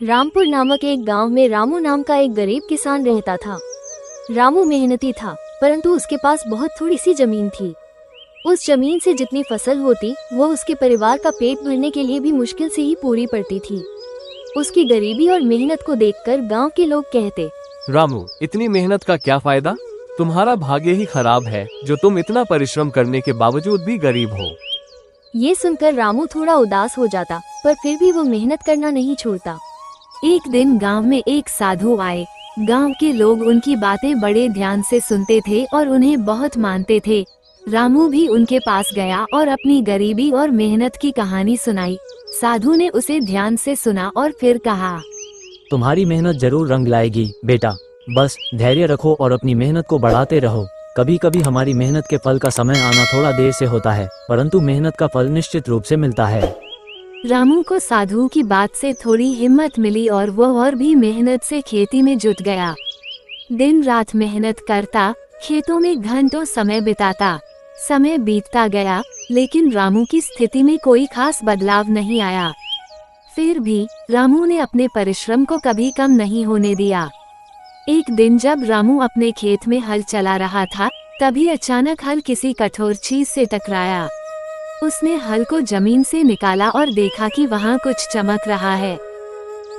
रामपुर नामक एक गांव में रामू नाम का एक गरीब किसान रहता था। रामू मेहनती था, परंतु उसके पास बहुत थोड़ी सी जमीन थी। उस जमीन से जितनी फसल होती वो उसके परिवार का पेट भरने के लिए भी मुश्किल से ही पूरी पड़ती थी। उसकी गरीबी और मेहनत को देखकर गांव के लोग कहते, रामू, इतनी मेहनत का क्या फायदा? तुम्हारा भाग्य ही खराब है जो तुम इतना परिश्रम करने के बावजूद भी गरीब हो। ये सुनकर रामू थोड़ा उदास हो जाता, पर फिर भी वो मेहनत करना नहीं छोड़ता। एक दिन गांव में एक साधु आए। गांव के लोग उनकी बातें बड़े ध्यान से सुनते थे और उन्हें बहुत मानते थे। रामू भी उनके पास गया और अपनी गरीबी और मेहनत की कहानी सुनाई। साधु ने उसे ध्यान से सुना और फिर कहा, तुम्हारी मेहनत जरूर रंग लाएगी बेटा, बस धैर्य रखो और अपनी मेहनत को बढ़ाते रहो। कभी कभी हमारी मेहनत के फल का समय आना थोड़ा देर से होता है, परंतु मेहनत का फल निश्चित रूप से मिलता है। रामू को साधु की बात से थोड़ी हिम्मत मिली और वो और भी मेहनत से खेती में जुट गया। दिन रात मेहनत करता, खेतों में घंटों समय बिताता। समय बीतता गया, लेकिन रामू की स्थिति में कोई खास बदलाव नहीं आया। फिर भी रामू ने अपने परिश्रम को कभी कम नहीं होने दिया। एक दिन जब रामू अपने खेत में हल चला रहा था, तभी अचानक हल किसी कठोर चीज से टकराया। उसने हल को जमीन से निकाला और देखा कि वहाँ कुछ चमक रहा है।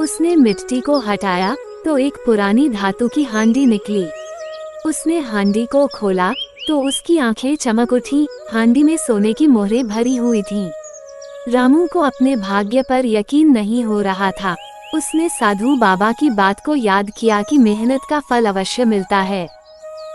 उसने मिट्टी को हटाया तो एक पुरानी धातु की हांडी निकली। उसने हांडी को खोला तो उसकी आंखें चमक उठी। हांडी में सोने की मोहरें भरी हुई थीं। रामू को अपने भाग्य पर यकीन नहीं हो रहा था। उसने साधु बाबा की बात को याद किया कि मेहनत का फल अवश्य मिलता है।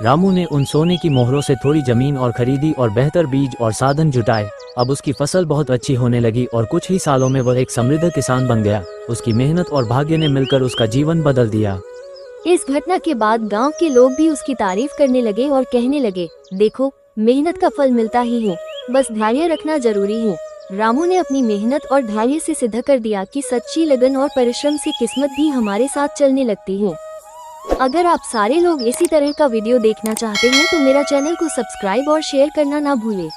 रामू ने उन सोने की मोहरों से थोड़ी जमीन और खरीदी और बेहतर बीज और साधन जुटाए। अब उसकी फसल बहुत अच्छी होने लगी और कुछ ही सालों में वह एक समृद्ध किसान बन गया। उसकी मेहनत और भाग्य ने मिलकर उसका जीवन बदल दिया। इस घटना के बाद गांव के लोग भी उसकी तारीफ करने लगे और कहने लगे, देखो, मेहनत का फल मिलता ही है, बस धैर्य रखना जरूरी है। रामू ने अपनी मेहनत और धैर्य से सिद्ध कर दिया कि सच्ची लगन और परिश्रम से किस्मत भी हमारे साथ चलने लगती है। अगर आप सारे लोग इसी तरह का वीडियो देखना चाहते हैं तो मेरा चैनल को सब्सक्राइब और शेयर करना ना भूलें।